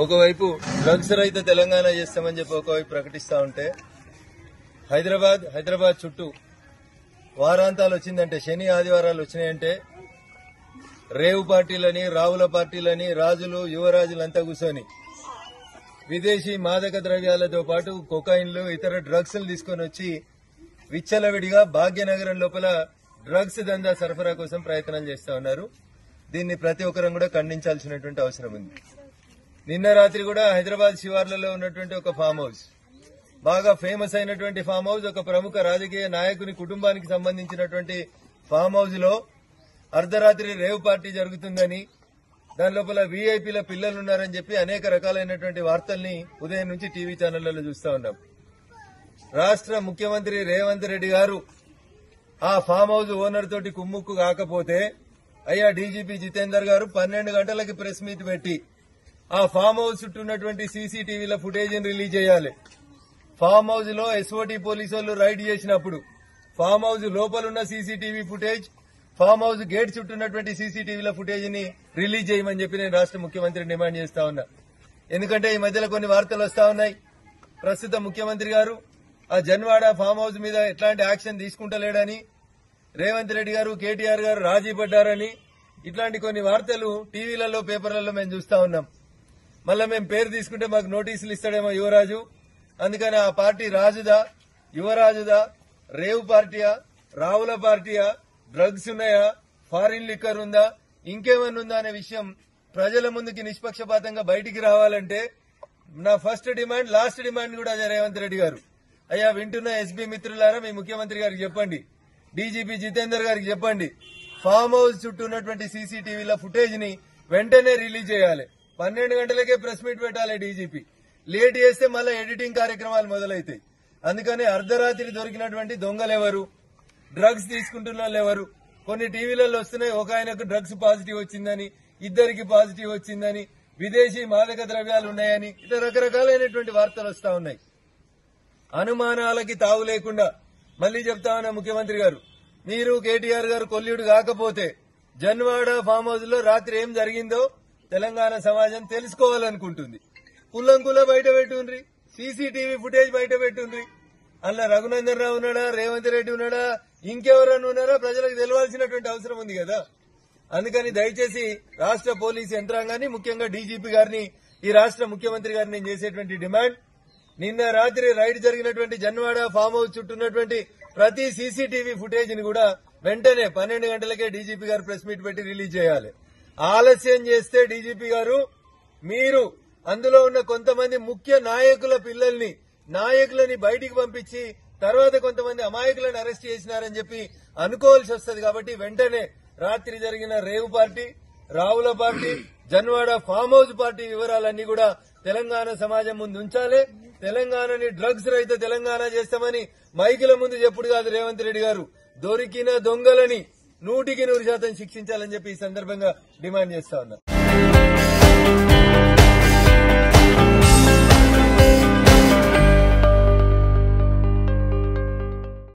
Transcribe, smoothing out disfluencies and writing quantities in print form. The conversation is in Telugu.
ఒకవైపు డ్రగ్స్ రహిత తెలంగాణ చేస్తామని చెప్పి ఒకవైపు ప్రకటిస్తా ఉంటే హైదరాబాద్ చుట్టూ వారాంతాలు వచ్చిందంటే శని ఆదివారాలు వచ్చినాయంటే రేవు పార్టీలని రావుల పార్టీలని రాజులు యువరాజులంతా కూర్చొని విదేశీ మాదక ద్రవ్యాలతో పాటు కొకైన్లు ఇతర డ్రగ్స్ తీసుకొని వచ్చి విచ్చలవిడిగా భాగ్యనగరం లోపల డ్రగ్స్ దందా సరఫరా కోసం ప్రయత్నం చేస్తా ఉన్నారు. దీన్ని ప్రతి ఒక్కరం కూడా ఖండించాల్సినటువంటి అవసరం ఉంది. నిన్న రాత్రి కూడా హైదరాబాద్ శివార్లలో ఉన్నటువంటి ఒక ఫామ్ హౌస్, బాగా ఫేమస్ అయినటువంటి ఫామ్ హౌస్, ఒక ప్రముఖ రాజకీయ నాయకుని కుటుంబానికి సంబంధించినటువంటి ఫామ్ హౌస్ లో అర్ధరాత్రి రేవ్ పార్టీ జరుగుతుందని, దాని లోపల వీఐపీల పిల్లలున్నారని చెప్పి అనేక రకాలైనటువంటి వార్తల్ని ఉదయం నుంచి టీవీ ఛానళ్లలో చూస్తా ఉన్నాం. రాష్ట్ర ముఖ్యమంత్రి రేవంత్ రెడ్డి గారు ఆ ఫామ్ హౌస్ ఓనర్ తోటి కుమ్ముక్కు కాకపోతే అయ్యా డీజీపీ జితేందర్ గారు 12 గంటలకి ప్రెస్ మీట్ పెట్టి ఆ ఫామ్ హౌస్ చుట్టూ ఉన్నటువంటి సీసీటీవీల ఫుటేజ్ రిలీజ్ చేయాలి. ఫామ్ హౌస్ లో ఎస్ఓటీ పోలీసు వాళ్ళు రైడ్ చేసినప్పుడు ఫామ్ హౌస్ లోపలున్న CCTV footage, farm house gate చుట్టూ ఉన్నటువంటి సీసీటీవీల ఫుటేజ్ ని రిలీజ్ చేయమని చెప్పి నేను రాష్ట్ర ముఖ్యమంత్రిని డిమాండ్ చేస్తా ఉన్నా. ఎందుకంటే ఈ మధ్యలో కొన్ని వార్తలు వస్తా ఉన్నాయి. ప్రస్తుత ముఖ్యమంత్రి గారు ఆ జన్వాడ ఫామ్ హౌస్ మీద ఎట్లాంటి యాక్షన్ తీసుకుంటలేడని, రేవంత్ రెడ్డి గారు కేటీఆర్ గారు రాజీ పడ్డారని, ఇట్లాంటి కొన్ని వార్తలు టీవీలలో పేపర్లలో మేము చూస్తా ఉన్నాం. మళ్ళా మేము పేరు తీసుకుంటే మాకు నోటీసులు ఇస్తాడేమో యువరాజు. అందుకని ఆ పార్టీ రాజుదా, యువరాజుదా, రేవు పార్టీయా, రావుల పార్టీయా, డ్రగ్స్ ఉన్నాయా, ఫారిన్ లిక్కర్ ఉందా, ఇంకేమన్నా ఉందా అనే విషయం ప్రజల ముందుకి నిష్పక్షపాతంగా బయటికి రావాలంటే నా ఫస్ట్ డిమాండ్, లాస్ట్ డిమాండ్ కూడా అదే. రేవంత్ రెడ్డి గారు అయ్యా వింటున్న ఎస్పీ మిత్రులారా, మీ ముఖ్యమంత్రి గారికి చెప్పండి, డీజీపీ జితేందర్ గారికి చెప్పండి, ఫామ్ హౌస్ చుట్టూ ఉన్నటువంటి సీసీటీవీల ఫుటేజ్ ని వెంటనే రిలీజ్ చేయాలి. 12 గంటలకే ప్రెస్ మీట్ పెట్టాలి డీజీపీ. లేట్ చేస్తే మళ్ళీ ఎడిటింగ్ కార్యక్రమాలు మొదలైతాయి. అందుకని అర్ధరాత్రి దొరికినటువంటి దొంగలెవరు, డ్రగ్స్ తీసుకుంటున్న వాళ్ళెవరు, కొన్ని టీవీలలో వస్తున్నాయి. ఒక ఆయనకు డ్రగ్స్ పాజిటివ్ వచ్చిందని, ఇద్దరికి పాజిటివ్ వచ్చిందని, విదేశీ మాదక ద్రవ్యాలు ఉన్నాయని, ఇట్లా రకరకాలైనటువంటి వార్తలు వస్తా ఉన్నాయి. అనుమానాలకి తావు లేకుండా మళ్లీ చెప్తా ఉన్నా ముఖ్యమంత్రి గారు, మీరు కేటీఆర్ గారు కొల్లుడు కాకపోతే జన్వాడ ఫామ్ హౌస్ లో రాత్రి ఏం జరిగిందో తెలంగాణ సమాజం తెలుసుకోవాలనుకుంటుంది. కుల్లంకుల బయట పెట్టుండ్రి, సీసీటీవీ ఫుటేజ్ బయట పెట్టుండ్రి. అలా రఘునందన్ రావు ఉన్నాడా, రేవంత్ రెడ్డి ఉన్నాడా, ఇంకెవరన్నా ఉన్నారా ప్రజలకు తెలియాల్సినటువంటి అవసరం ఉంది కదా. అందుకని దయచేసి రాష్ట్ర పోలీసు యంత్రాంగాన్ని, ముఖ్యంగా డీజీపీ గారిని, ఈ రాష్ట్ర ముఖ్యమంత్రి గారిని నేను చేసేటువంటి డిమాండ్, నిన్న రాత్రి రైడ్ జరిగినటువంటి జన్వాడ ఫామ్ హౌస్ చుట్టూ ఉన్నటువంటి ప్రతి సీసీటీవీ ఫుటేజ్ ని కూడా వెంటనే 12 గంటలకే డీజీపీ గారు ప్రెస్ మీట్ పెట్టి రిలీజ్ చేయాలి. ఆలస్యం చేస్తే డీజీపీ గారు మీరు అందులో ఉన్న కొంతమంది ముఖ్య నాయకులని బయటికి పంపించి తర్వాత కొంతమంది అమాయకులను అరెస్ట్ చేసినారని చెప్పి అనుకోవాల్సి వస్తుంది. కాబట్టి వెంటనే రాత్రి జరిగిన రేవు party, Ravula party, Janwada farm house party వివరాలన్నీ కూడా తెలంగాణ సమాజం ముందు ఉంచాలి. తెలంగాణని డ్రగ్స్ రహిత తెలంగాణ చేస్తామని మైకుల ముందు చెప్పుడు కాదు రేవంత్ రెడ్డి గారు, దొరికిన దొంగలని 100% శిక్షించాలని చెప్పి ఈ సందర్భంగా డిమాండ్ చేస్తా ఉన్నా.